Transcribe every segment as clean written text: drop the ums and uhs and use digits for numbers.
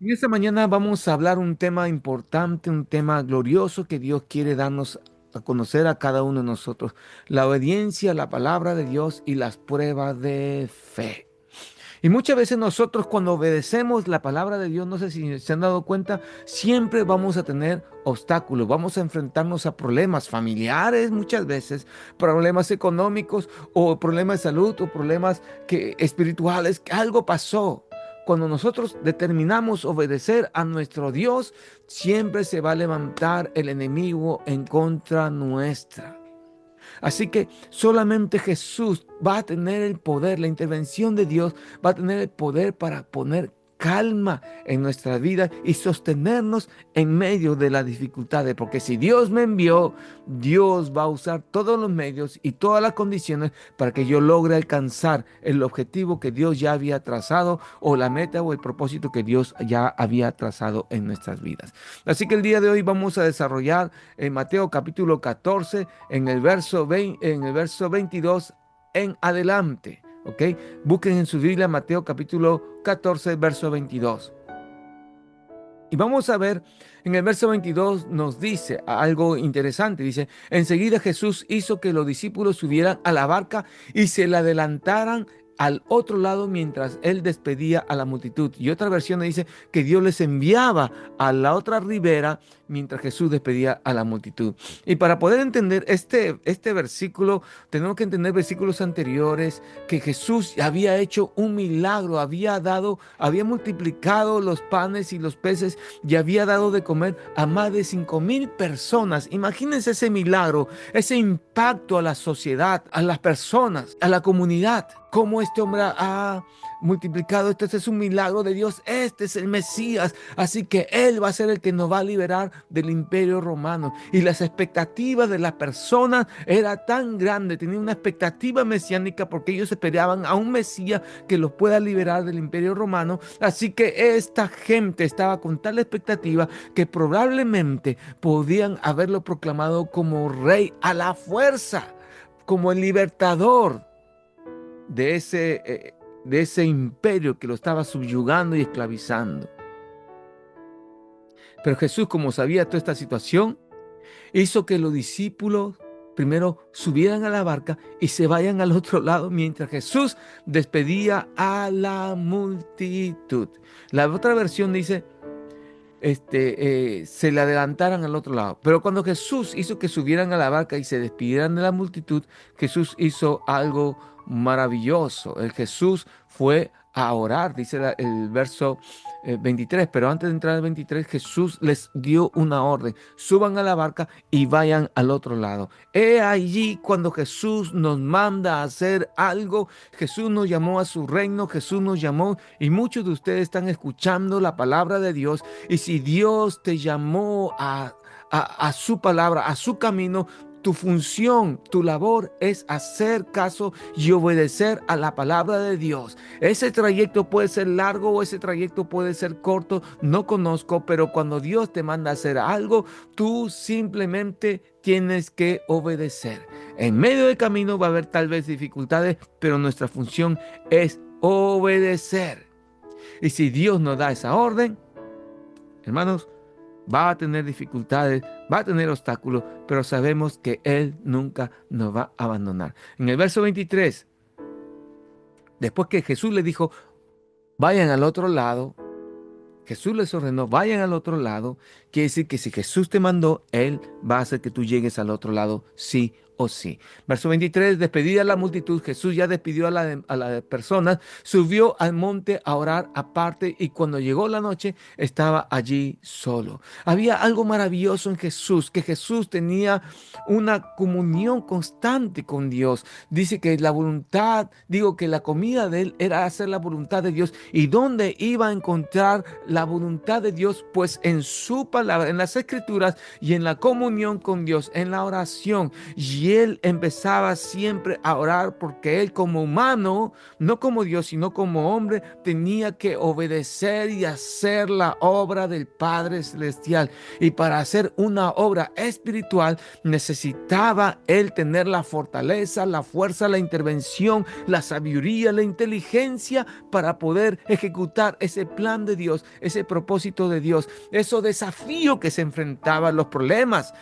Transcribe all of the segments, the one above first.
En esta mañana vamos a hablar un tema importante, un tema glorioso que Dios quiere darnos a conocer a cada uno de nosotros. La obediencia a la palabra de Dios y las pruebas de fe. Y muchas veces nosotros cuando obedecemos la palabra de Dios, no sé si se han dado cuenta, siempre vamos a tener obstáculos, vamos a enfrentarnos a problemas familiares muchas veces, problemas económicos o problemas de salud o problemas espirituales, que algo pasó. Cuando nosotros determinamos obedecer a nuestro Dios, siempre se va a levantar el enemigo en contra nuestra. Así que solamente Jesús va a tener el poder, la intervención de Dios va a tener el poder para poner calma en nuestra vida y sostenernos en medio de las dificultades. Porque si Dios me envió, Dios va a usar todos los medios y todas las condiciones para que yo logre alcanzar el objetivo que Dios ya había trazado o la meta o el propósito que Dios ya había trazado en nuestras vidas. Así que el día de hoy vamos a desarrollar en Mateo capítulo 14, en el verso 22 en adelante. ¿Ok? Busquen en su Biblia Mateo capítulo 14, verso 22. Y vamos a ver, en el verso 22 nos dice algo interesante. Dice, enseguida Jesús hizo que los discípulos subieran a la barca y se la adelantaran al otro lado mientras él despedía a la multitud. Y otra versión dice que Dios les enviaba a la otra ribera mientras Jesús despedía a la multitud. Y para poder entender este versículo, tenemos que entender versículos anteriores, que Jesús había hecho un milagro, había multiplicado los panes y los peces y había dado de comer a más de 5,000 personas. Imagínense ese milagro, ese impacto a la sociedad, a las personas, a la comunidad. Cómo este hombre ha multiplicado. Este es un milagro de Dios. Este es el Mesías. Así que Él va a ser el que nos va a liberar del imperio romano. Y las expectativas de las personas era tan grande. Tenían una expectativa mesiánica porque ellos esperaban a un Mesías que los pueda liberar del imperio romano. Así que esta gente estaba con tal expectativa que probablemente podían haberlo proclamado como rey a la fuerza, como el libertador de ese imperio que lo estaba subyugando y esclavizando. Pero Jesús, como sabía toda esta situación, hizo que los discípulos primero subieran a la barca y se vayan al otro lado mientras Jesús despedía a la multitud. La otra versión dice, se le adelantaran al otro lado. Pero cuando Jesús hizo que subieran a la barca y se despidieran de la multitud, Jesús hizo algo maravilloso. El Jesús fue a orar, dice el verso 23. Pero antes de entrar al 23, Jesús les dio una orden: suban a la barca y vayan al otro lado. He allí cuando Jesús nos manda a hacer algo. Jesús nos llamó a su reino, Jesús nos llamó, y muchos de ustedes están escuchando la palabra de Dios. Y si Dios te llamó a su palabra, a su camino, tu función, tu labor es hacer caso y obedecer a la palabra de Dios. Ese trayecto puede ser largo o ese trayecto puede ser corto, no conozco, pero cuando Dios te manda a hacer algo, tú simplemente tienes que obedecer. En medio del camino va a haber tal vez dificultades, pero nuestra función es obedecer. Y si Dios nos da esa orden, hermanos, va a tener dificultades, va a tener obstáculos, pero sabemos que Él nunca nos va a abandonar. En el verso 23, después que Jesús le dijo, vayan al otro lado, Jesús les ordenó, vayan al otro lado. Quiere decir que si Jesús te mandó, Él va a hacer que tú llegues al otro lado, sí o sí. Verso 23, despedida la multitud, Jesús ya despidió a las personas, subió al monte a orar aparte, y cuando llegó la noche estaba allí solo. Había algo maravilloso en Jesús, que Jesús tenía una comunión constante con Dios. Dice que la voluntad, digo que la comida de Él era hacer la voluntad de Dios. ¿Y dónde iba a encontrar la voluntad de Dios? Pues en su palabra, en las escrituras y en la comunión con Dios, en la oración. Y Y él empezaba siempre a orar porque él como humano, no como Dios, sino como hombre, tenía que obedecer y hacer la obra del Padre Celestial. Y para hacer una obra espiritual necesitaba él tener la fortaleza, la fuerza, la intervención, la sabiduría, la inteligencia para poder ejecutar ese plan de Dios, ese propósito de Dios, esos desafíos que se enfrentaban, los problemas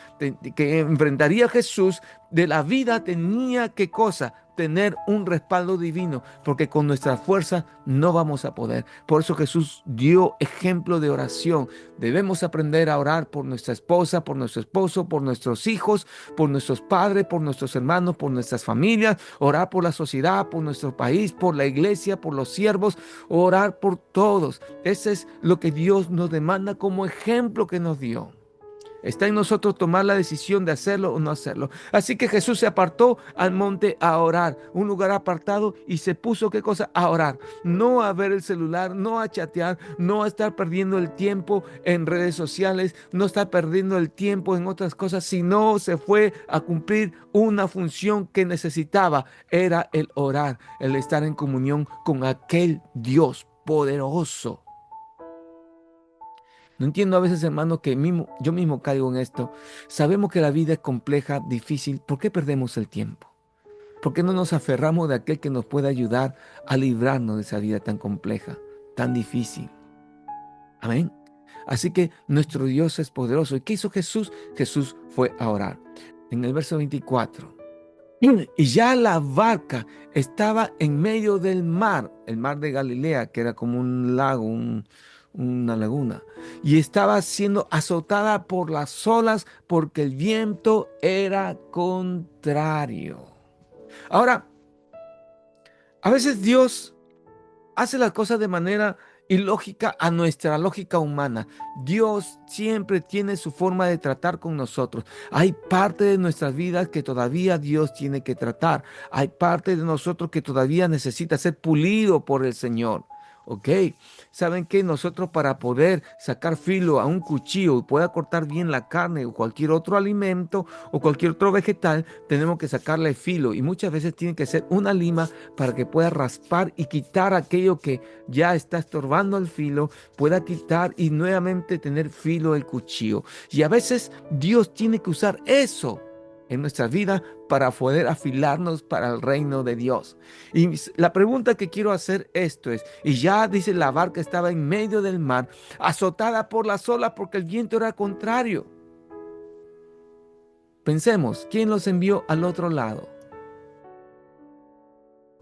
que enfrentaría Jesús de la vida. Tenía que cosa, tener un respaldo divino, porque con nuestra fuerza no vamos a poder. Por eso Jesús dio ejemplo de oración. Debemos aprender a orar por nuestra esposa, por nuestro esposo, por nuestros hijos, por nuestros padres, por nuestros hermanos, por nuestras familias, orar por la sociedad, por nuestro país, por la iglesia, por los siervos, orar por todos. Ese es lo que Dios nos demanda como ejemplo que nos dio. Está en nosotros tomar la decisión de hacerlo o no hacerlo. Así que Jesús se apartó al monte a orar, un lugar apartado, y se puso, ¿qué cosa? A orar. No a ver el celular, no a chatear, no a estar perdiendo el tiempo en redes sociales, no estar perdiendo el tiempo en otras cosas, sino se fue a cumplir una función que necesitaba. Era el orar, el estar en comunión con aquel Dios poderoso. No entiendo a veces, hermano, que yo mismo caigo en esto. Sabemos que la vida es compleja, difícil. ¿Por qué perdemos el tiempo? ¿Por qué no nos aferramos de aquel que nos puede ayudar a librarnos de esa vida tan compleja, tan difícil? Amén. Así que nuestro Dios es poderoso. ¿Y qué hizo Jesús? Jesús fue a orar. En el verso 24. Y ya la barca estaba en medio del mar, el mar de Galilea, que era como un lago, una laguna, y estaba siendo azotada por las olas porque el viento era contrario. Ahora, a veces Dios hace las cosas de manera ilógica a nuestra lógica humana. Dios siempre tiene su forma de tratar con nosotros. Hay parte de nuestras vidas que todavía Dios tiene que tratar. Hay parte de nosotros que todavía necesita ser pulido por el Señor. ¿Ok? ¿Saben que nosotros para poder sacar filo a un cuchillo y pueda cortar bien la carne o cualquier otro alimento o cualquier otro vegetal, tenemos que sacarle filo? Y muchas veces tiene que ser una lima para que pueda raspar y quitar aquello que ya está estorbando el filo, pueda quitar y nuevamente tener filo el cuchillo. Y a veces Dios tiene que usar eso en nuestra vida para poder afilarnos para el reino de Dios. Y la pregunta que quiero hacer esto es, y ya dice, la barca estaba en medio del mar, azotada por las olas porque el viento era contrario. Pensemos, ¿quién los envió al otro lado?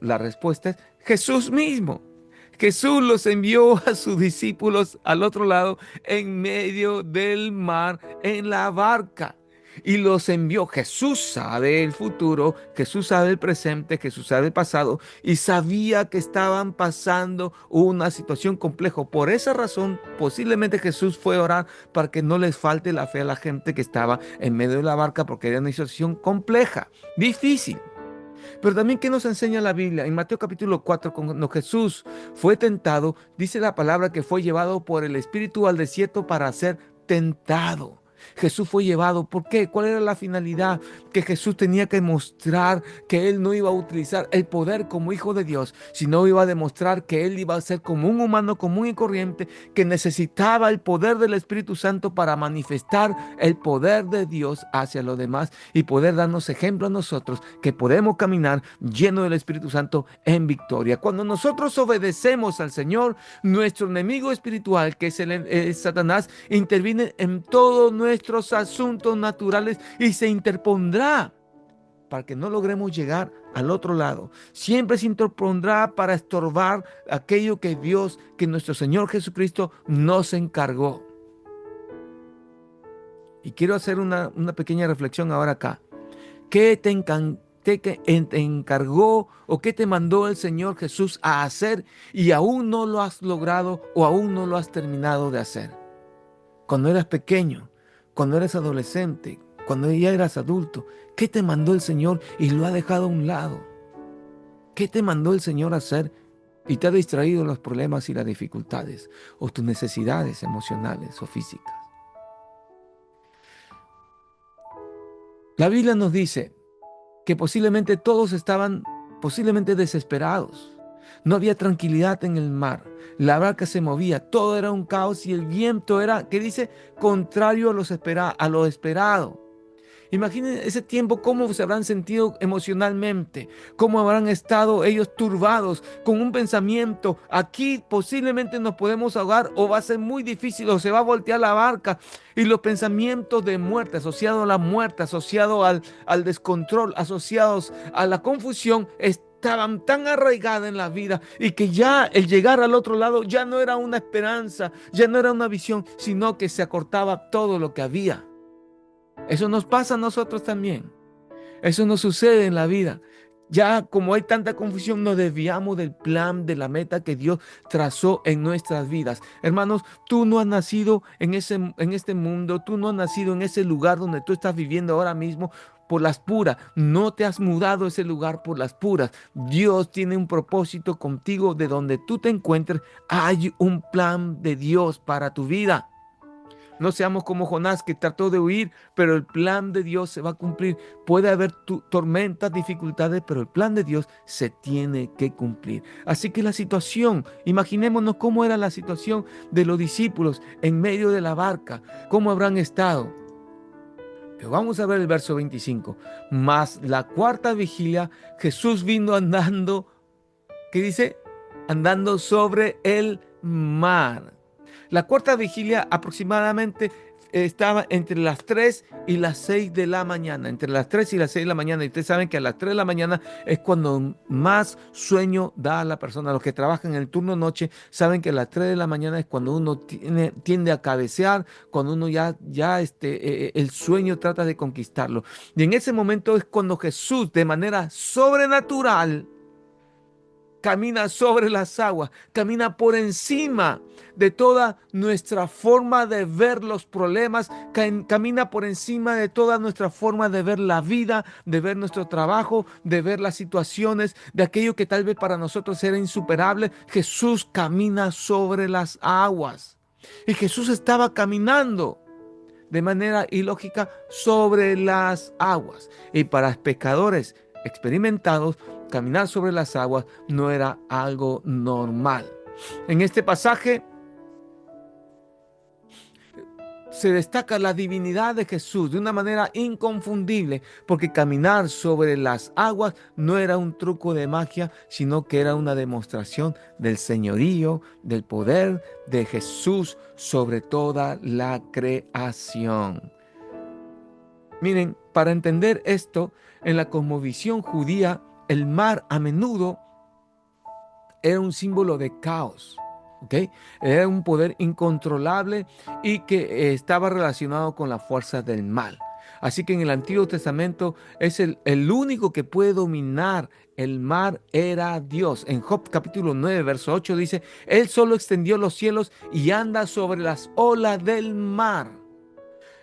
La respuesta es Jesús mismo. Jesús los envió a sus discípulos al otro lado, en medio del mar, en la barca. Y los envió. Jesús sabe el futuro, Jesús sabe el presente, Jesús sabe el pasado y sabía que estaban pasando una situación compleja. Por esa razón, posiblemente Jesús fue a orar para que no les falte la fe a la gente que estaba en medio de la barca, porque era una situación compleja, difícil. Pero también, ¿qué nos enseña la Biblia? En Mateo capítulo 4, cuando Jesús fue tentado, dice la palabra que fue llevado por el Espíritu al desierto para ser tentado. Jesús fue llevado. ¿Por qué? ¿Cuál era la finalidad? Que Jesús tenía que mostrar que Él no iba a utilizar el poder como hijo de Dios, sino iba a demostrar que Él iba a ser como un humano común y corriente, que necesitaba el poder del Espíritu Santo para manifestar el poder de Dios hacia los demás y poder darnos ejemplo a nosotros que podemos caminar lleno del Espíritu Santo en victoria. Cuando nosotros obedecemos al Señor, nuestro enemigo espiritual, que es Satanás, interviene en todo nuestros asuntos naturales y se interpondrá para que no logremos llegar al otro lado. Siempre se interpondrá para estorbar aquello que Dios, que nuestro Señor Jesucristo nos encargó. Y quiero hacer una pequeña reflexión ahora acá. ¿Qué te encargó o qué te mandó el Señor Jesús a hacer y aún no lo has logrado o aún no lo has terminado de hacer? Cuando eras pequeño, cuando eras adolescente, cuando ya eras adulto, ¿qué te mandó el Señor y lo ha dejado a un lado? ¿Qué te mandó el Señor a hacer y te ha distraído los problemas y las dificultades o tus necesidades emocionales o físicas? La Biblia nos dice que posiblemente todos estaban posiblemente desesperados. No había tranquilidad en el mar. La barca se movía, todo era un caos y el viento era, ¿qué dice? Contrario a lo esperado. Imaginen ese tiempo, cómo se habrán sentido emocionalmente, cómo habrán estado ellos turbados con un pensamiento. Aquí posiblemente nos podemos ahogar o va a ser muy difícil o se va a voltear la barca. Y los pensamientos de muerte, asociados a la muerte, asociados al descontrol, asociados a la confusión, estaban tan arraigadas en la vida y que ya el llegar al otro lado ya no era una esperanza, ya no era una visión, sino que se acortaba todo lo que había. Eso nos pasa a nosotros también. Eso nos sucede en la vida. Ya como hay tanta confusión, nos desviamos del plan, de la meta que Dios trazó en nuestras vidas. Hermanos, tú no has nacido en este mundo, tú no has nacido en ese lugar donde tú estás viviendo ahora mismo por las puras. No te has mudado a ese lugar por las puras. Dios tiene un propósito contigo de donde tú te encuentres. Hay un plan de Dios para tu vida. No seamos como Jonás que trató de huir, pero el plan de Dios se va a cumplir. Puede haber tormentas, dificultades, pero el plan de Dios se tiene que cumplir. Así que la situación, imaginémonos cómo era la situación de los discípulos en medio de la barca, cómo habrán estado. Pero vamos a ver el verso 25. Mas la cuarta vigilia, Jesús vino andando, ¿qué dice? Andando sobre el mar. La cuarta vigilia aproximadamente estaba entre las 3 y las 6 de la mañana, entre las 3 y las 6 de la mañana. Y ustedes saben que a las 3 de la mañana es cuando más sueño da a la persona. Los que trabajan en el turno noche saben que a las 3 de la mañana es cuando uno tiende a cabecear, cuando uno el sueño trata de conquistarlo. Y en ese momento es cuando Jesús, de manera sobrenatural, camina sobre las aguas, camina por encima de toda nuestra forma de ver los problemas, camina por encima de toda nuestra forma de ver la vida, de ver nuestro trabajo, de ver las situaciones, de aquello que tal vez para nosotros era insuperable. Jesús camina sobre las aguas. Y Jesús estaba caminando de manera ilógica sobre las aguas. Y para pecadores experimentados, caminar sobre las aguas no era algo normal. En este pasaje se destaca la divinidad de Jesús de una manera inconfundible, porque caminar sobre las aguas no era un truco de magia, sino que era una demostración del señorío, del poder de Jesús sobre toda la creación. Miren, para entender esto, en la cosmovisión judía, el mar a menudo era un símbolo de caos, ¿ok? Era un poder incontrolable y que estaba relacionado con las fuerzas del mal. Así que en el Antiguo Testamento es el único que puede dominar el mar era Dios. En Job capítulo 9, verso 8 dice, Él solo extendió los cielos y anda sobre las olas del mar.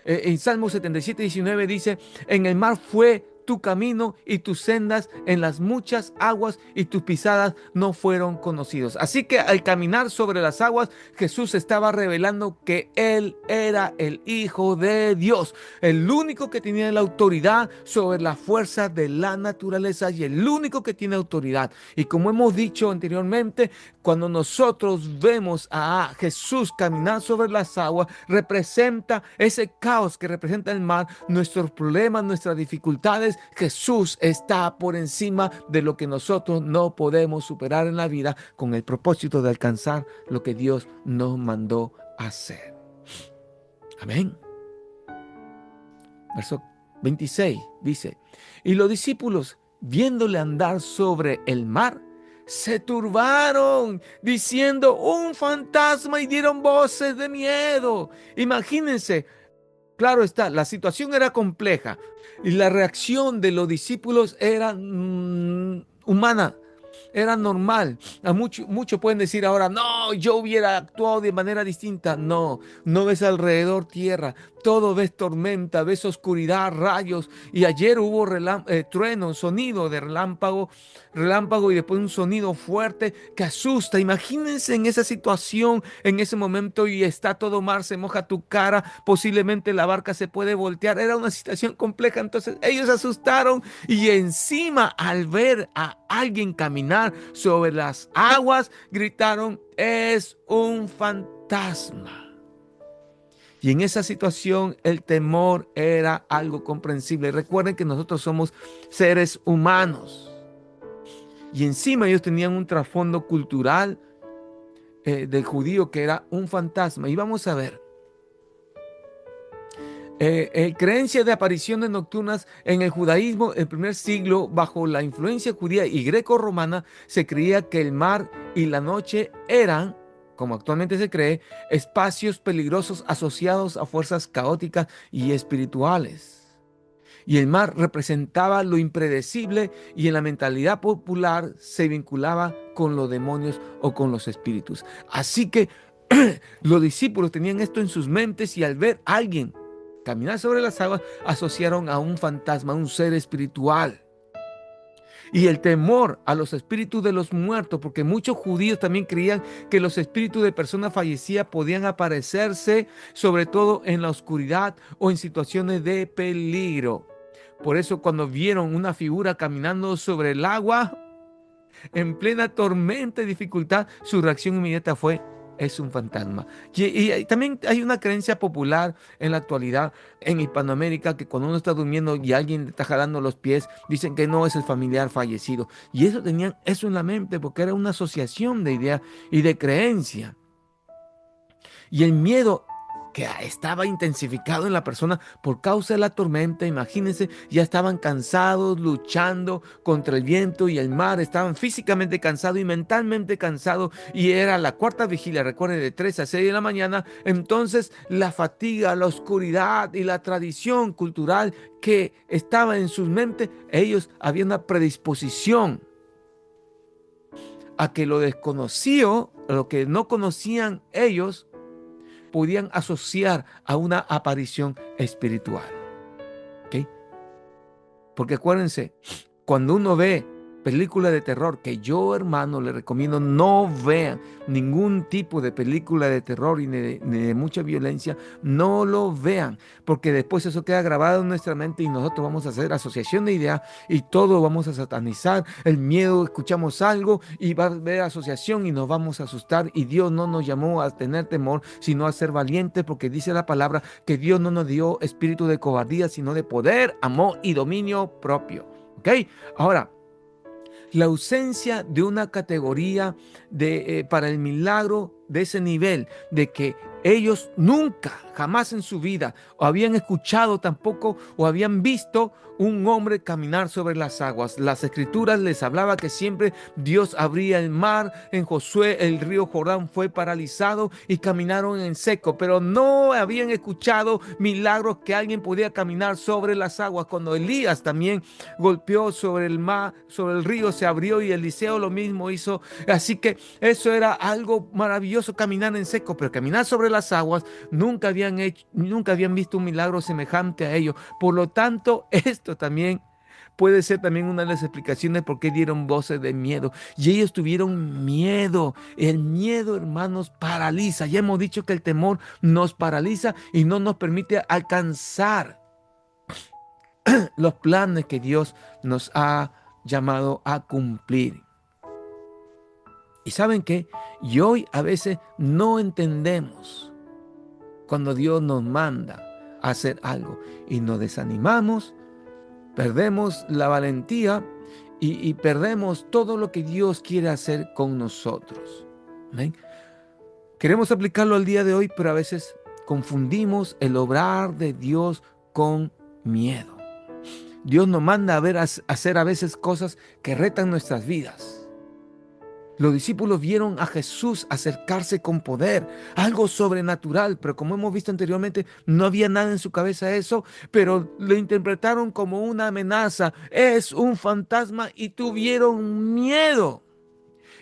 En Salmo 77, 19 dice, en el mar fue tu camino y tus sendas en las muchas aguas y tus pisadas no fueron conocidos. Así que al caminar sobre las aguas, Jesús estaba revelando que Él era el Hijo de Dios, el único que tenía la autoridad sobre la fuerza de la naturaleza y el único que tiene autoridad. Y como hemos dicho anteriormente, cuando nosotros vemos a Jesús caminar sobre las aguas, representa ese caos que representa el mar, nuestros problemas, nuestras dificultades. Jesús está por encima de lo que nosotros no podemos superar en la vida con el propósito de alcanzar lo que Dios nos mandó hacer. Amén. Verso 26 dice, y los discípulos, viéndole andar sobre el mar, se turbaron, diciendo, un fantasma, y dieron voces de miedo. Imagínense. Claro está, la situación era compleja y la reacción de los discípulos era humana, era normal. Muchos pueden decir ahora, no, yo hubiera actuado de manera distinta. No, no ves alrededor tierra. todo ves tormenta, ves oscuridad, rayos. Y ayer hubo trueno, sonido de relámpago y después un sonido fuerte que asusta. Imagínense en esa situación, en ese momento y está todo mar, se moja tu cara, posiblemente la barca se puede voltear. Era una situación compleja, entonces ellos se asustaron y encima al ver a alguien caminar sobre las aguas, gritaron, es un fantasma. Y en esa situación el temor era algo comprensible. Recuerden que nosotros somos seres humanos. Y encima ellos tenían un trasfondo cultural del judío que era un fantasma. Y vamos a ver. Creencia de apariciones nocturnas en el judaísmo, el primer siglo, bajo la influencia judía y greco-romana, se creía que el mar y la noche eran, como actualmente se cree, espacios peligrosos asociados a fuerzas caóticas y espirituales. Y el mar representaba lo impredecible y en la mentalidad popular se vinculaba con los demonios o con los espíritus. Así que los discípulos tenían esto en sus mentes y al ver a alguien caminar sobre las aguas, asociaron a un fantasma, a un ser espiritual. Y el temor a los espíritus de los muertos, porque muchos judíos también creían que los espíritus de personas fallecidas podían aparecerse, sobre todo en la oscuridad o en situaciones de peligro. Por eso cuando vieron una figura caminando sobre el agua, en plena tormenta y dificultad, su reacción inmediata fue, es un fantasma. Y también hay una creencia popular en la actualidad en Hispanoamérica que cuando uno está durmiendo y alguien le está jalando los pies, dicen que no es el familiar fallecido. Y eso tenían eso en la mente porque era una asociación de idea y de creencia. Y el miedo que estaba intensificado en la persona por causa de la tormenta, imagínense, ya estaban cansados, luchando contra el viento y el mar, estaban físicamente cansados y mentalmente cansados y era la cuarta vigilia, recuerden, de 3 a 6 de la mañana, entonces la fatiga, la oscuridad y la tradición cultural que estaba en sus mentes, ellos habían una predisposición a que lo desconocido, lo que no conocían ellos, podían asociar a una aparición espiritual. ¿Ok? Porque acuérdense, cuando uno ve películas de terror, que yo, hermano, le recomiendo no vean ningún tipo de película de terror ni de mucha violencia, no lo vean, porque después eso queda grabado en nuestra mente y nosotros vamos a hacer asociación de ideas y todo vamos a satanizar, el miedo, escuchamos algo y va a haber asociación y nos vamos a asustar y Dios no nos llamó a tener temor, sino a ser valientes, porque dice la palabra que Dios no nos dio espíritu de cobardía, sino de poder, amor y dominio propio. ¿Ok? Ahora, la ausencia de una categoría para el milagro de ese nivel, de que ellos nunca, jamás en su vida, o habían escuchado tampoco, o habían visto un hombre caminar sobre las aguas. Las escrituras les hablaba que siempre Dios abría el mar. En Josué el río Jordán fue paralizado y caminaron en seco, pero no habían escuchado milagros que alguien podía caminar sobre las aguas. Cuando Elías también golpeó sobre el mar, sobre el río se abrió y Eliseo lo mismo hizo. Así que eso era algo maravilloso, caminar en seco, pero caminar sobre las aguas nunca habían visto un milagro semejante a ello. Por lo tanto, esto también puede ser también una de las explicaciones por qué dieron voces de miedo. Y ellos tuvieron miedo. El miedo, hermanos, paraliza. Ya hemos dicho que el temor nos paraliza y no nos permite alcanzar los planes que Dios nos ha llamado a cumplir. ¿Y saben qué? Y hoy a veces no entendemos cuando Dios nos manda a hacer algo y nos desanimamos, perdemos la valentía y perdemos todo lo que Dios quiere hacer con nosotros. ¿Ven? Queremos aplicarlo al día de hoy, pero a veces confundimos el obrar de Dios con miedo. Dios nos manda a hacer a veces cosas que retan nuestras vidas. Los discípulos vieron a Jesús acercarse con poder, algo sobrenatural, pero como hemos visto anteriormente, no había nada en su cabeza eso, pero lo interpretaron como una amenaza, es un fantasma y tuvieron miedo.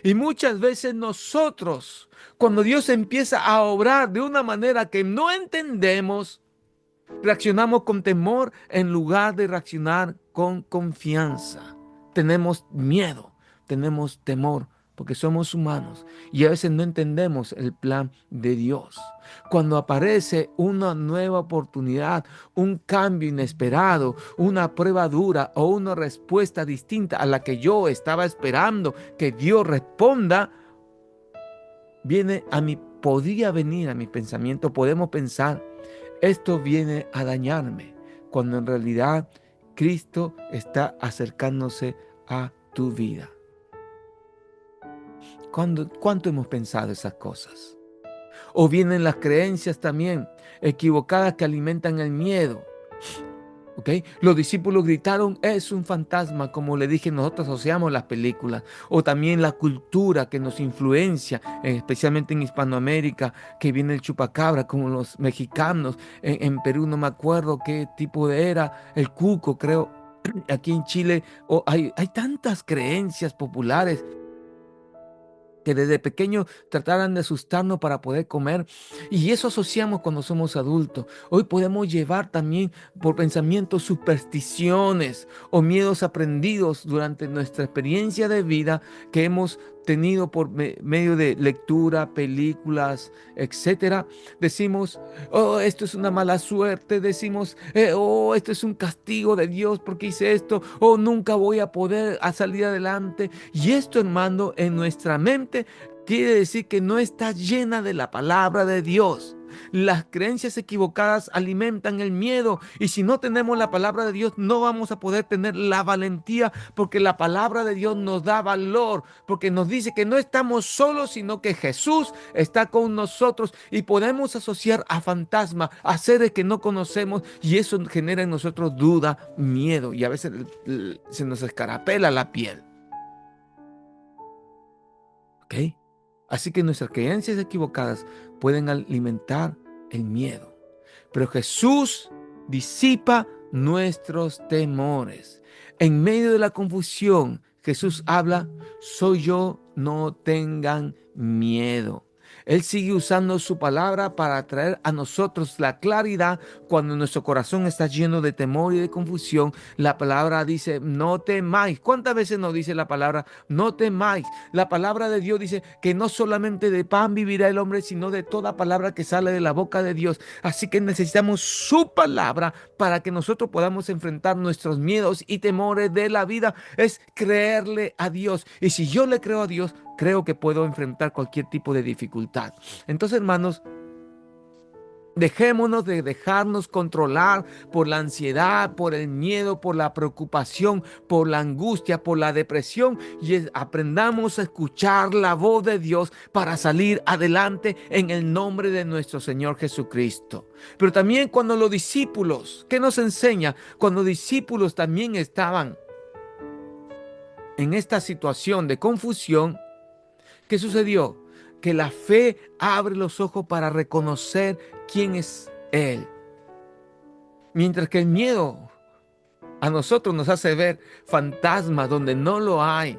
Y muchas veces nosotros, cuando Dios empieza a obrar de una manera que no entendemos, Reaccionamos con temor en lugar de reaccionar con confianza. Tenemos miedo, tenemos temor, porque somos humanos y a veces no entendemos el plan de Dios. Cuando aparece una nueva oportunidad, un cambio inesperado, una prueba dura o una respuesta distinta a la que yo estaba esperando que Dios responda, podría venir a mi pensamiento, podemos pensar, esto viene a dañarme, cuando en realidad Cristo está acercándose a tu vida. ¿Cuánto hemos pensado esas cosas? O vienen las creencias también equivocadas que alimentan el miedo. ¿Ok? Los discípulos gritaron, es un fantasma, como le dije, nosotros asociamos las películas, o también la cultura que nos influencia, especialmente en Hispanoamérica, que viene el chupacabra, como los mexicanos, en Perú no me acuerdo qué tipo era, el cuco, creo, aquí en Chile, hay tantas creencias populares que desde pequeño trataran de asustarnos para poder comer. Y eso asociamos cuando somos adultos. Hoy podemos llevar también por pensamientos supersticiones o miedos aprendidos durante nuestra experiencia de vida que hemos tenido por medio de lectura, películas, etcétera. Decimos, oh, esto es una mala suerte. Decimos, oh, esto es un castigo de Dios porque hice esto. Oh, nunca voy a poder salir adelante. Y esto, hermano, en nuestra mente quiere decir que no está llena de la palabra de Dios. Las creencias equivocadas alimentan el miedo y si no tenemos la palabra de Dios no vamos a poder tener la valentía, porque la palabra de Dios nos da valor, porque nos dice que no estamos solos, sino que Jesús está con nosotros y podemos asociar a fantasmas, a seres que no conocemos, y eso genera en nosotros duda, miedo, y a veces se nos escarapela la piel. ¿Ok? Así que nuestras creencias equivocadas pueden alimentar el miedo. Pero Jesús disipa nuestros temores. En medio de la confusión, Jesús habla, soy yo, no tengan miedo. Él sigue usando su palabra para traer a nosotros la claridad cuando nuestro corazón está lleno de temor y de confusión. La palabra dice, no temáis. ¿Cuántas veces nos dice la palabra, no temáis? La palabra de Dios dice que no solamente de pan vivirá el hombre, sino de toda palabra que sale de la boca de Dios. Así que necesitamos su palabra para que nosotros podamos enfrentar nuestros miedos y temores de la vida. Es creerle a Dios. Y si yo le creo a Dios, creo que puedo enfrentar cualquier tipo de dificultad. Entonces, hermanos, dejémonos de dejarnos controlar por la ansiedad, por el miedo, por la preocupación, por la angustia, por la depresión, y aprendamos a escuchar la voz de Dios para salir adelante en el nombre de nuestro Señor Jesucristo. Pero también cuando los discípulos, ¿qué nos enseña? Cuando los discípulos también estaban en esta situación de confusión, ¿qué sucedió? Que la fe abre los ojos para reconocer quién es Él. Mientras que el miedo a nosotros nos hace ver fantasmas donde no lo hay.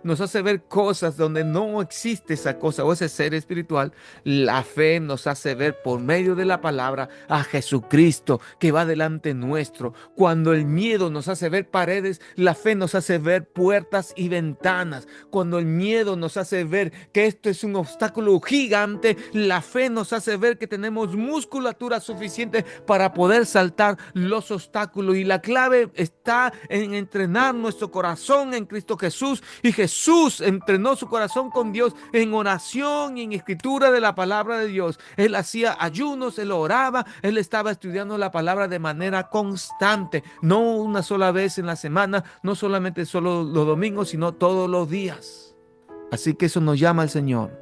Nos hace ver cosas donde no existe esa cosa o ese ser espiritual. La fe nos hace ver por medio de la palabra a Jesucristo que va delante nuestro. Cuando el miedo nos hace ver paredes, la fe nos hace ver puertas y ventanas. Cuando el miedo nos hace ver que esto es un obstáculo gigante, la fe nos hace ver que tenemos musculatura suficiente para poder saltar los obstáculos. Y la clave está en entrenar nuestro corazón en Cristo Jesús. Y Jesús entrenó su corazón con Dios en oración y en escritura de la palabra de Dios. Él hacía ayunos, él oraba, él estaba estudiando la palabra de manera constante, no una sola vez en la semana, no solamente solo los domingos, sino todos los días. Así que eso nos llama al Señor.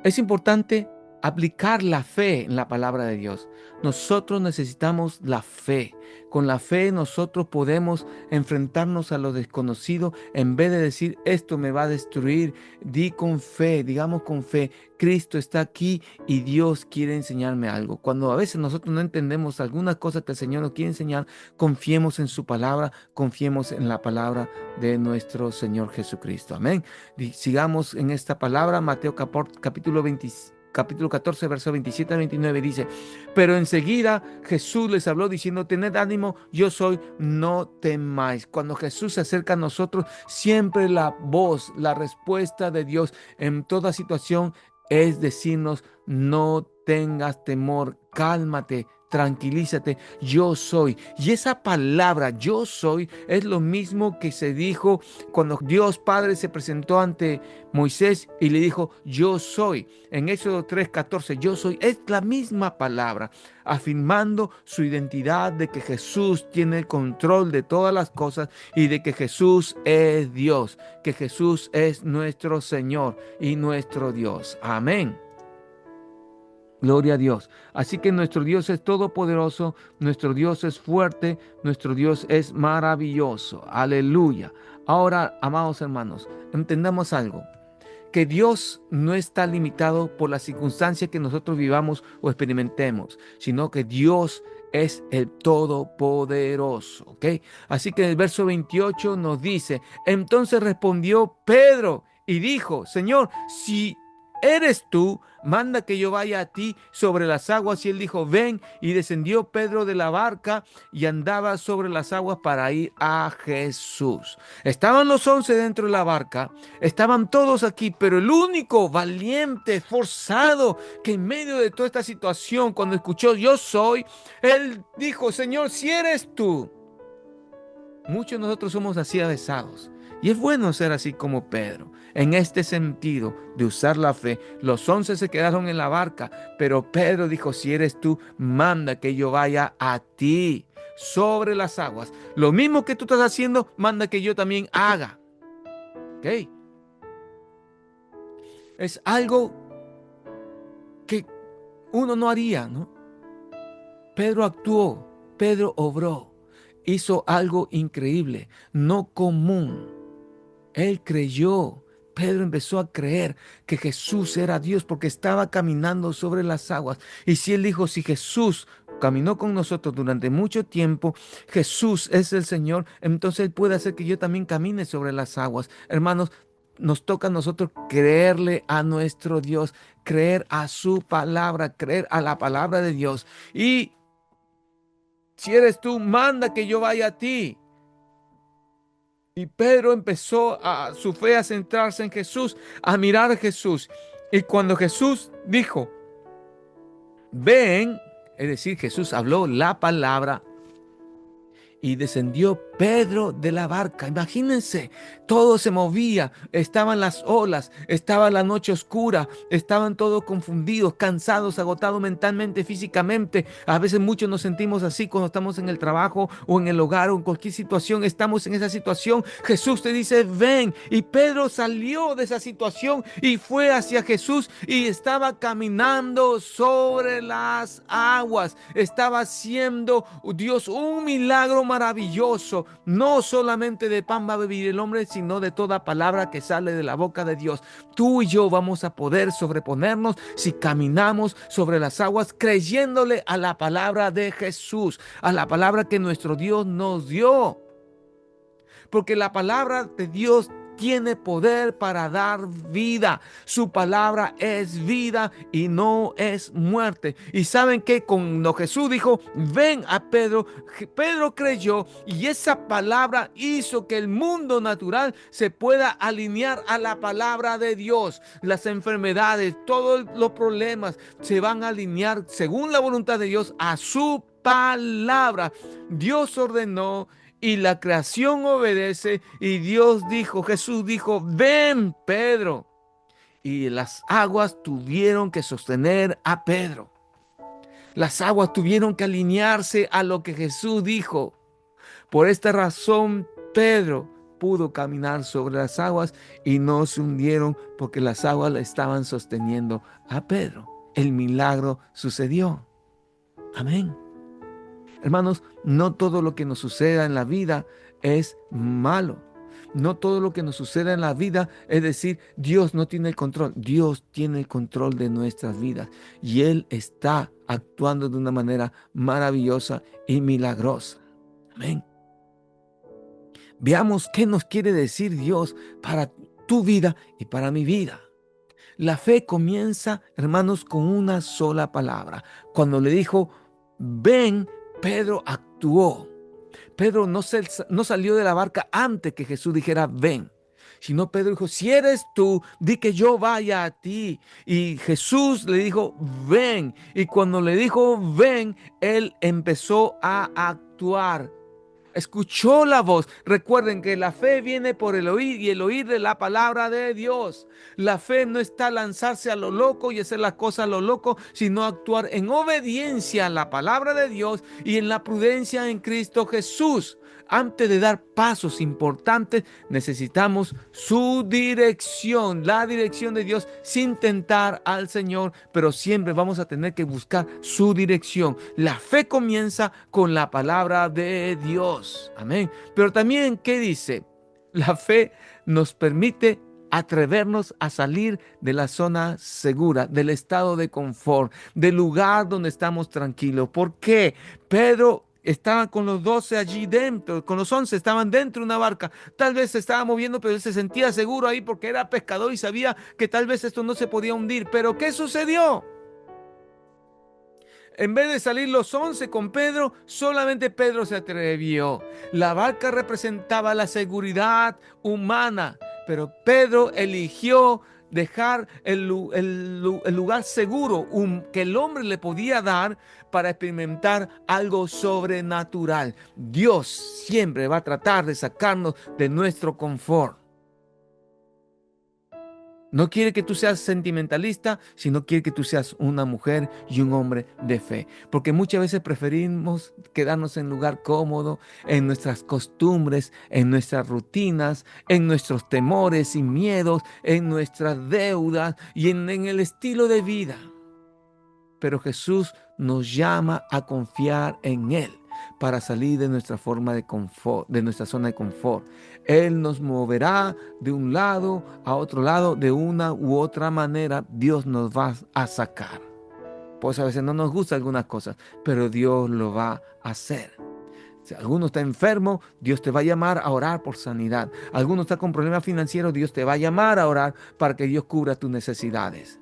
Es importante aplicar la fe en la palabra de Dios. Nosotros necesitamos la fe. Con la fe nosotros podemos enfrentarnos a lo desconocido en vez de decir esto me va a destruir. Digamos con fe, Cristo está aquí y Dios quiere enseñarme algo. Cuando a veces nosotros no entendemos algunas cosas que el Señor nos quiere enseñar, confiemos en su palabra, confiemos en la palabra de nuestro Señor Jesucristo. Amén. Sigamos en esta palabra, Mateo capítulo 26. capítulo 14, verso 27 al 29 dice, pero enseguida Jesús les habló diciendo, tened ánimo, yo soy, no temáis. Cuando Jesús se acerca a nosotros, siempre la voz, la respuesta de Dios en toda situación es decirnos, no tengas temor, cálmate, tranquilízate, yo soy. Y esa palabra, yo soy, es lo mismo que se dijo cuando Dios Padre se presentó ante Moisés y le dijo, yo soy. En Éxodo 3:14, yo soy, es la misma palabra, afirmando su identidad de que Jesús tiene el control de todas las cosas y de que Jesús es Dios, que Jesús es nuestro Señor y nuestro Dios. Amén. Gloria a Dios. Así que nuestro Dios es todopoderoso, nuestro Dios es fuerte, nuestro Dios es maravilloso. Aleluya. Ahora, amados hermanos, entendamos algo, que Dios no está limitado por las circunstancias que nosotros vivamos o experimentemos, sino que Dios es el Todopoderoso, ¿ok? Así que en el verso 28 nos dice, entonces respondió Pedro y dijo, Señor, si eres tú, manda que yo vaya a ti sobre las aguas. Y él dijo, ven. Y descendió Pedro de la barca y andaba sobre las aguas para ir a Jesús. Estaban los 11 dentro de la barca, estaban todos aquí, pero el único valiente, esforzado, que en medio de toda esta situación, cuando escuchó yo soy, él dijo, Señor, si eres tú. Muchos de nosotros somos así avesados. Y es bueno ser así como Pedro. En este sentido de usar la fe, los 11 se quedaron en la barca, pero Pedro dijo, si eres tú, manda que yo vaya a ti sobre las aguas. Lo mismo que tú estás haciendo, manda que yo también haga. ¿Ok? Es algo que uno no haría, ¿no? Pedro actuó, Pedro obró, hizo algo increíble, no común. Él creyó. Pedro empezó a creer que Jesús era Dios porque estaba caminando sobre las aguas. Y si él dijo, si Jesús caminó con nosotros durante mucho tiempo, Jesús es el Señor, entonces él puede hacer que yo también camine sobre las aguas. Hermanos, nos toca a nosotros creerle a nuestro Dios, creer a su palabra, creer a la palabra de Dios. Y si eres tú, manda que yo vaya a ti. Y Pedro empezó a su fe a centrarse en Jesús, a mirar a Jesús. Y cuando Jesús dijo, ven, es decir, Jesús habló la palabra, y descendió Pedro de la barca. Imagínense, todo se movía, estaban las olas, estaba la noche oscura, estaban todos confundidos, cansados, agotados mentalmente, físicamente. A veces muchos nos sentimos así cuando estamos en el trabajo o en el hogar o en cualquier situación, estamos en esa situación. Jesús te dice, ven. Y Pedro salió de esa situación y fue hacia Jesús y estaba caminando sobre las aguas. Estaba haciendo Dios un milagro maravilloso. No solamente de pan va a vivir el hombre, sino de toda palabra que sale de la boca de Dios. Tú y yo vamos a poder sobreponernos si caminamos sobre las aguas creyéndole a la palabra de Jesús, a la palabra que nuestro Dios nos dio. Porque la palabra de Dios tiene poder para dar vida. Su palabra es vida y no es muerte. Y saben que cuando Jesús dijo, ven a Pedro, Pedro creyó y esa palabra hizo que el mundo natural se pueda alinear a la palabra de Dios. Las enfermedades, todos los problemas se van a alinear según la voluntad de Dios a su palabra. Dios ordenó y la creación obedece y Dios dijo, Jesús dijo, ven Pedro. Y las aguas tuvieron que sostener a Pedro. Las aguas tuvieron que alinearse a lo que Jesús dijo. Por esta razón, Pedro pudo caminar sobre las aguas y no se hundieron porque las aguas le estaban sosteniendo a Pedro. El milagro sucedió. Amén. Hermanos, no todo lo que nos suceda en la vida es malo. No todo lo que nos suceda en la vida es decir, Dios no tiene el control. Dios tiene el control de nuestras vidas y Él está actuando de una manera maravillosa y milagrosa. Amén. Veamos qué nos quiere decir Dios para tu vida y para mi vida. La fe comienza, hermanos, con una sola palabra. Cuando le dijo, ven, Pedro actuó. Pedro no salió de la barca antes que Jesús dijera, ven. Sino Pedro dijo, si eres tú, di que yo vaya a ti. Y Jesús le dijo, ven. Y cuando le dijo, ven, él empezó a actuar. Escuchó la voz. Recuerden que la fe viene por el oír y el oír de la palabra de Dios. La fe no está lanzarse a lo loco y hacer las cosas a lo loco, sino actuar en obediencia a la palabra de Dios y en la prudencia en Cristo Jesús. Antes de dar pasos importantes, necesitamos su dirección, la dirección de Dios, sin tentar al Señor, pero siempre vamos a tener que buscar su dirección. La fe comienza con la palabra de Dios. Amén. Pero también, ¿qué dice? La fe nos permite atrevernos a salir de la zona segura, del estado de confort, del lugar donde estamos tranquilos. ¿Por qué? Pedro estaba con los 12 allí dentro, con los 11 estaban dentro de una barca. Tal vez se estaba moviendo, pero él se sentía seguro ahí porque era pescador y sabía que tal vez esto no se podía hundir. Pero ¿qué sucedió? En vez de salir los 11 con Pedro, solamente Pedro se atrevió. La barca representaba la seguridad humana, pero Pedro eligió dejar el lugar seguro que el hombre le podía dar para experimentar algo sobrenatural. Dios siempre va a tratar de sacarnos de nuestro confort. No quiere que tú seas sentimentalista, sino quiere que tú seas una mujer y un hombre de fe. Porque muchas veces preferimos quedarnos en lugar cómodo, en nuestras costumbres, en nuestras rutinas, en nuestros temores y miedos, en nuestras deudas y en el estilo de vida. Pero Jesús nos llama a confiar en Él para salir de nuestra forma de confort, de nuestra zona de confort. Él nos moverá de un lado a otro lado, de una u otra manera. Dios nos va a sacar. Pues a veces no nos gustan algunas cosas, pero Dios lo va a hacer. Si alguno está enfermo, Dios te va a llamar a orar por sanidad. Alguno está con problemas financieros, Dios te va a llamar a orar para que Dios cubra tus necesidades.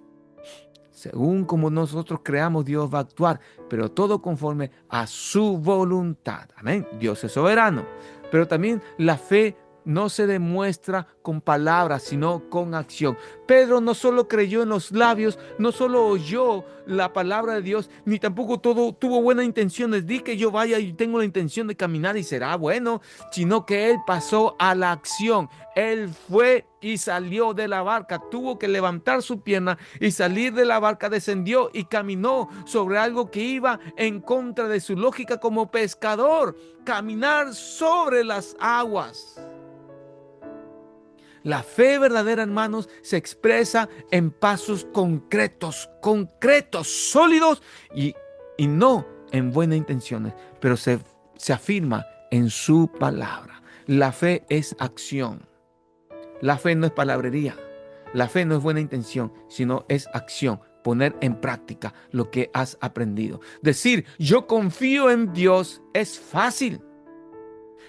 Según como nosotros creamos, Dios va a actuar, pero todo conforme a su voluntad. Amén. Dios es soberano. Pero también la fe no se demuestra con palabras, sino con acción. Pedro no solo creyó en los labios, no solo oyó la palabra de Dios, ni tampoco tuvo buenas intenciones. Di que yo vaya y tengo la intención de caminar y será bueno, sino que él pasó a la acción. Él fue y salió de la barca, tuvo que levantar su pierna y salir de la barca, descendió y caminó sobre algo que iba en contra de su lógica como pescador, caminar sobre las aguas. La fe verdadera, hermanos, se expresa en pasos concretos, sólidos y no en buenas intenciones, pero se afirma en su palabra. La fe es acción. La fe no es palabrería. La fe no es buena intención, sino es acción. Poner en práctica lo que has aprendido. Decir, yo confío en Dios es fácil,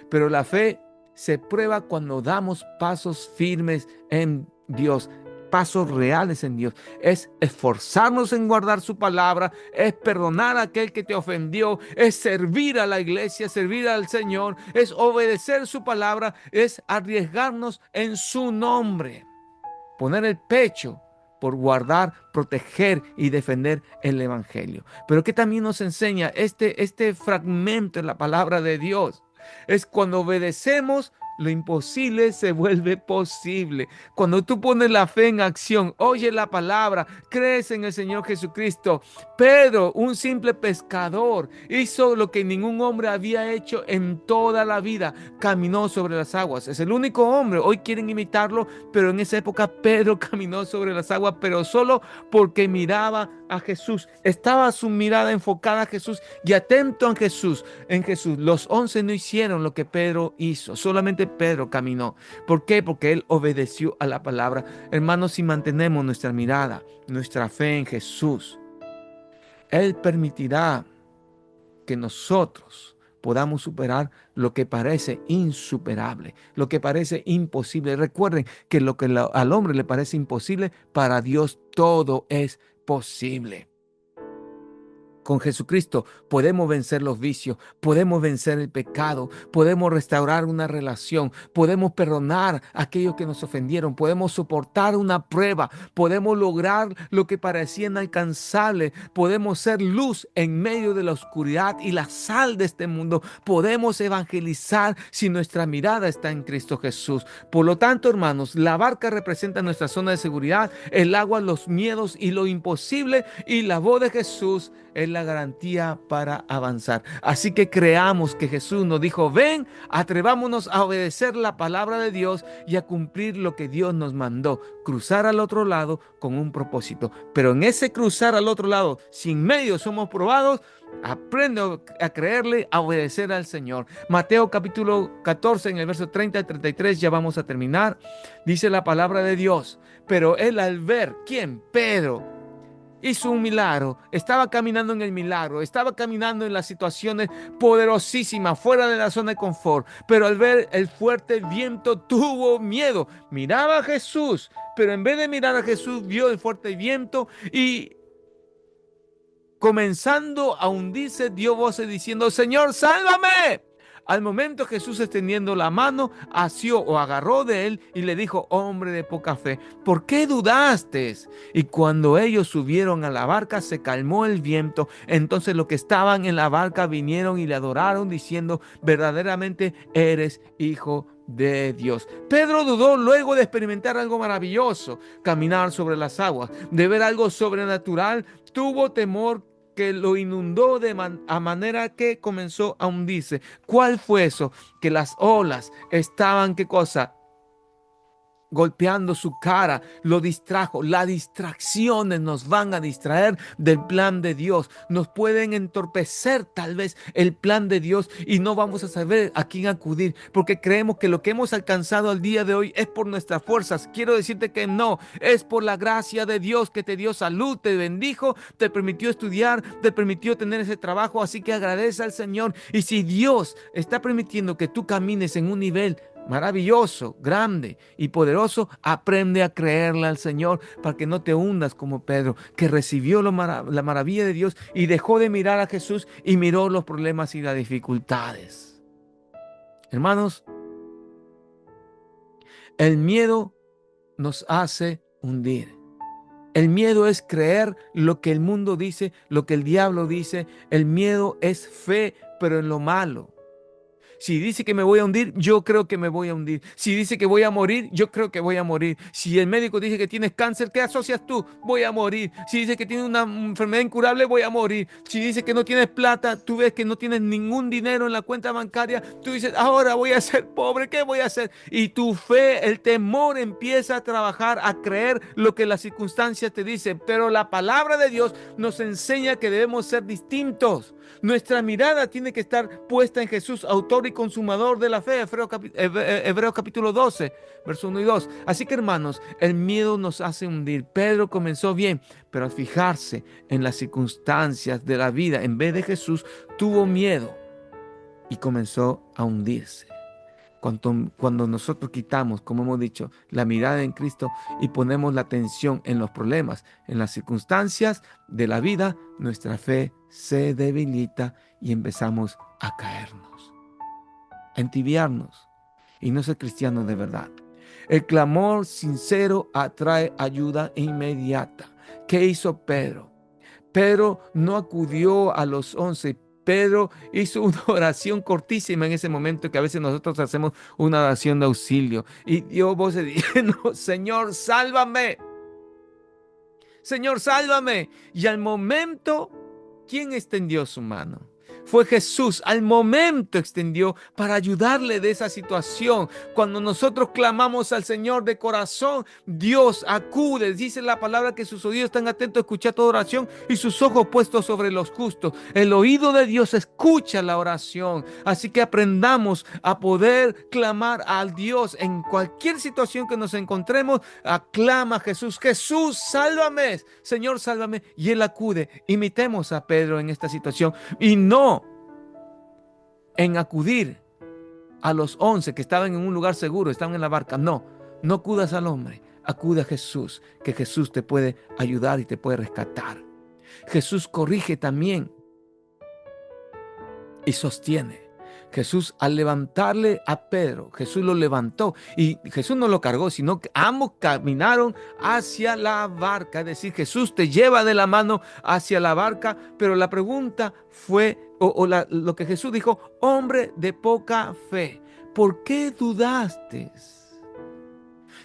pero la fe se prueba cuando damos pasos firmes en Dios, pasos reales en Dios. Es esforzarnos en guardar su palabra, es perdonar a aquel que te ofendió, es servir a la iglesia, servir al Señor, es obedecer su palabra, es arriesgarnos en su nombre, poner el pecho por guardar, proteger y defender el Evangelio. Pero ¿qué también nos enseña este fragmento en la palabra de Dios? Es cuando obedecemos, lo imposible se vuelve posible. Cuando tú pones la fe en acción, oyes la palabra, crees en el Señor Jesucristo. Pedro, un simple pescador, hizo lo que ningún hombre había hecho en toda la vida. Caminó sobre las aguas. Es el único hombre. Hoy quieren imitarlo, pero en esa época Pedro caminó sobre las aguas, pero solo porque miraba a Jesús. Estaba su mirada enfocada a Jesús y atento a Jesús. En Jesús. Los 11 no hicieron lo que Pedro hizo. Solamente Pedro caminó. ¿Por qué? Porque él obedeció a la palabra. Hermanos, si mantenemos nuestra mirada, nuestra fe en Jesús, Él permitirá que nosotros podamos superar lo que parece insuperable, lo que parece imposible. Recuerden que lo que al hombre le parece imposible, para Dios todo es posible. Con Jesucristo podemos vencer los vicios, podemos vencer el pecado, podemos restaurar una relación, podemos perdonar a aquellos que nos ofendieron, podemos soportar una prueba, podemos lograr lo que parecía inalcanzable, podemos ser luz en medio de la oscuridad y la sal de este mundo, podemos evangelizar si nuestra mirada está en Cristo Jesús. Por lo tanto, hermanos, la barca representa nuestra zona de seguridad, el agua, los miedos y lo imposible, y la voz de Jesús es la garantía para avanzar. Así que creamos que Jesús nos dijo: ven, atrevámonos a obedecer la palabra de Dios y a cumplir lo que Dios nos mandó, cruzar al otro lado con un propósito. Pero en ese cruzar al otro lado, sin medio somos probados, aprende a creerle, a obedecer al Señor. Mateo capítulo 14, en el verso 30 y 33, ya vamos a terminar. Dice la palabra de Dios: pero él, al ver, ¿quién? Pedro, hizo un milagro, estaba caminando en el milagro, estaba caminando en las situaciones poderosísimas, fuera de la zona de confort, pero al ver el fuerte viento tuvo miedo. Miraba a Jesús, pero en vez de mirar a Jesús, vio el fuerte viento y, comenzando a hundirse, dio voces diciendo: Señor, sálvame. Al momento, Jesús, extendiendo la mano, asió o agarró de él y le dijo: hombre de poca fe, ¿por qué dudaste? Y cuando ellos subieron a la barca, se calmó el viento. Entonces los que estaban en la barca vinieron y le adoraron, diciendo: verdaderamente eres hijo de Dios. Pedro dudó luego de experimentar algo maravilloso, caminar sobre las aguas, de ver algo sobrenatural. Tuvo temor que lo inundó a manera que comenzó a hundirse. ¿Cuál fue eso? Que las olas estaban, ¿qué cosa?, golpeando su cara, lo distrajo. Las distracciones nos van a distraer del plan de Dios, nos pueden entorpecer tal vez el plan de Dios y no vamos a saber a quién acudir, porque creemos que lo que hemos alcanzado al día de hoy es por nuestras fuerzas. Quiero decirte que no, es por la gracia de Dios, que te dio salud, te bendijo, te permitió estudiar, te permitió tener ese trabajo. Así que agradece al Señor. Y si Dios está permitiendo que tú camines en un nivel maravilloso, grande y poderoso, aprende a creerle al Señor para que no te hundas como Pedro, que recibió la maravilla de Dios y dejó de mirar a Jesús y miró los problemas y las dificultades. Hermanos, el miedo nos hace hundir. El miedo es creer lo que el mundo dice, lo que el diablo dice. El miedo es fe, pero en lo malo. Si dice que me voy a hundir, yo creo que me voy a hundir. Si dice que voy a morir, yo creo que voy a morir. Si el médico dice que tienes cáncer, ¿qué asocias tú? Voy a morir. Si dice que tienes una enfermedad incurable, voy a morir. Si dice que no tienes plata, tú ves que no tienes ningún dinero en la cuenta bancaria, tú dices: ahora voy a ser pobre, ¿qué voy a hacer? Y tu fe, el temor, empieza a trabajar, a creer lo que las circunstancias te dicen. Pero la palabra de Dios nos enseña que debemos ser distintos. Nuestra mirada tiene que estar puesta en Jesús, autor y consumador de la fe. Hebreos capítulo 12, verso 1 y 2. Así que, hermanos, el miedo nos hace hundir. Pedro comenzó bien, pero al fijarse en las circunstancias de la vida, en vez de Jesús, tuvo miedo y comenzó a hundirse. Cuando nosotros quitamos, como hemos dicho, la mirada en Cristo y ponemos la atención en los problemas, en las circunstancias de la vida, nuestra fe se debilita y empezamos a caernos, a entibiarnos y no ser cristianos de verdad. El clamor sincero atrae ayuda inmediata. ¿Qué hizo Pedro? Pedro no acudió a los 11. Pedro hizo una oración cortísima en ese momento, que a veces nosotros hacemos una oración de auxilio. Y dio voces diciendo: Señor, sálvame. Señor, sálvame. Y al momento, ¿quién extendió su mano? Fue Jesús. Al momento extendió para ayudarle de esa situación. Cuando nosotros clamamos al Señor de corazón, Dios acude. Dice la palabra que sus oídos están atentos a escuchar toda oración y sus ojos puestos sobre los justos. El oído de Dios escucha la oración. Así que aprendamos a poder clamar al Dios en cualquier situación que nos encontremos. Aclama a Jesús: Jesús, sálvame. Señor, sálvame. Y Él acude. Imitemos a Pedro en esta situación y no en acudir a los 11 que estaban en un lugar seguro, estaban en la barca. No, no acudas al hombre, acude a Jesús, que Jesús te puede ayudar y te puede rescatar. Jesús corrige también y sostiene. Jesús, al levantarle a Pedro, Jesús lo levantó y Jesús no lo cargó, sino que ambos caminaron hacia la barca. Es decir, Jesús te lleva de la mano hacia la barca, pero la pregunta fue, lo que Jesús dijo: hombre de poca fe, ¿por qué dudaste?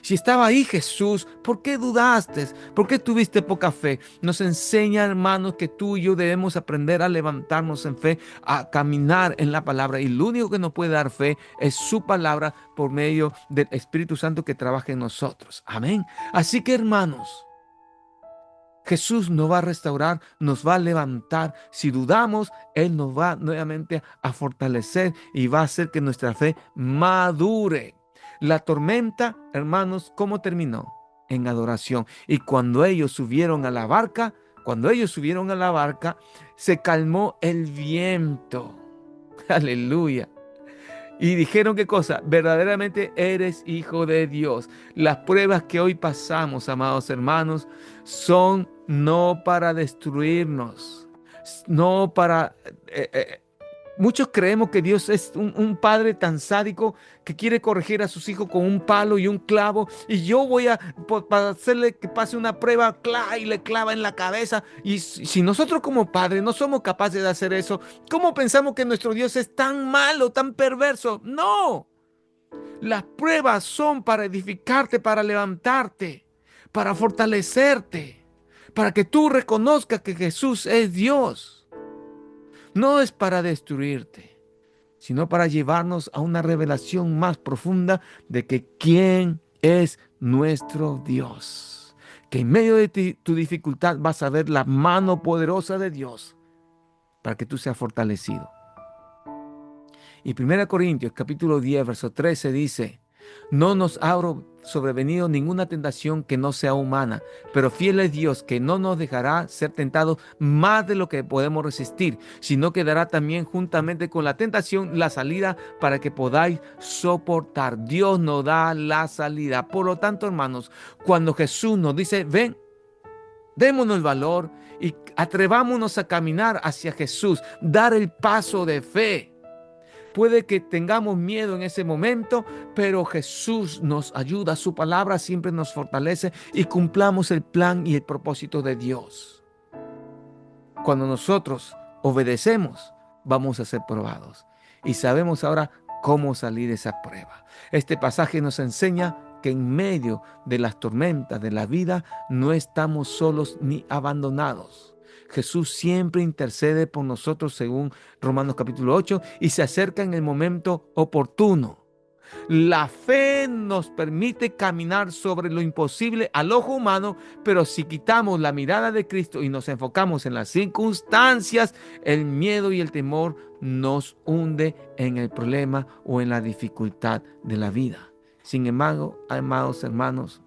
Si estaba ahí Jesús, ¿por qué dudaste? ¿Por qué tuviste poca fe? Nos enseña, hermanos, que tú y yo debemos aprender a levantarnos en fe, a caminar en la palabra. Y lo único que nos puede dar fe es su palabra por medio del Espíritu Santo que trabaja en nosotros. Amén. Así que, hermanos, Jesús nos va a restaurar, nos va a levantar. Si dudamos, Él nos va nuevamente a fortalecer y va a hacer que nuestra fe madure. La tormenta, hermanos, ¿cómo terminó? En adoración. Y cuando ellos subieron a la barca, se calmó el viento. Aleluya. Y dijeron: ¿qué cosa? Verdaderamente eres hijo de Dios. Las pruebas que hoy pasamos, amados hermanos, son no para destruirnos, no para... muchos creemos que Dios es un padre tan sádico que quiere corregir a sus hijos con un palo y un clavo, y yo voy para hacerle que pase una prueba, y le clava en la cabeza. Y si nosotros como padres no somos capaces de hacer eso, ¿cómo pensamos que nuestro Dios es tan malo, tan perverso? No, las pruebas son para edificarte, para levantarte, para fortalecerte, para que tú reconozcas que Jesús es Dios. No es para destruirte, sino para llevarnos a una revelación más profunda de que quién es nuestro Dios. Que en medio de tu dificultad vas a ver la mano poderosa de Dios para que tú seas fortalecido. Y 1 Corintios capítulo 10, verso 13 dice: no nos ha sobrevenido ninguna tentación que no sea humana, pero fiel es Dios, que no nos dejará ser tentados más de lo que podemos resistir, sino que dará también juntamente con la tentación la salida para que podáis soportar. Dios nos da la salida. Por lo tanto, hermanos, cuando Jesús nos dice: ven, démonos el valor y atrevámonos a caminar hacia Jesús, dar el paso de fe. Puede que tengamos miedo en ese momento, pero Jesús nos ayuda. Su palabra siempre nos fortalece y cumplamos el plan y el propósito de Dios. Cuando nosotros obedecemos, vamos a ser probados. Y sabemos ahora cómo salir de esa prueba. Este pasaje nos enseña que en medio de las tormentas de la vida no estamos solos ni abandonados. Jesús siempre intercede por nosotros según Romanos capítulo 8 y se acerca en el momento oportuno. La fe nos permite caminar sobre lo imposible al ojo humano, pero si quitamos la mirada de Cristo y nos enfocamos en las circunstancias, el miedo y el temor nos hunde en el problema o en la dificultad de la vida. Sin embargo, amados hermanos,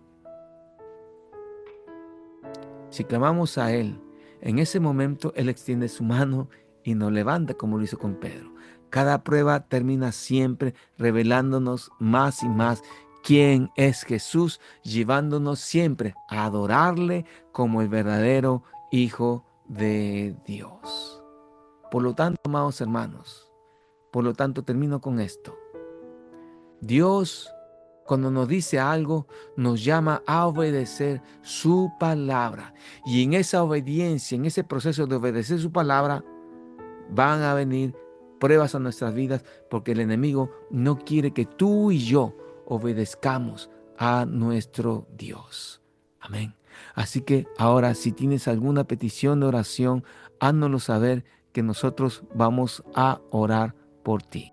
si clamamos a Él, en ese momento Él extiende su mano y nos levanta, como lo hizo con Pedro. Cada prueba termina siempre revelándonos más y más quién es Jesús, llevándonos siempre a adorarle como el verdadero Hijo de Dios. Por lo tanto, amados hermanos, termino con esto. Dios, cuando nos dice algo, nos llama a obedecer su palabra. Y en esa obediencia, en ese proceso de obedecer su palabra, van a venir pruebas a nuestras vidas, porque el enemigo no quiere que tú y yo obedezcamos a nuestro Dios. Amén. Así que ahora, si tienes alguna petición de oración, háznoslo saber, que nosotros vamos a orar por ti.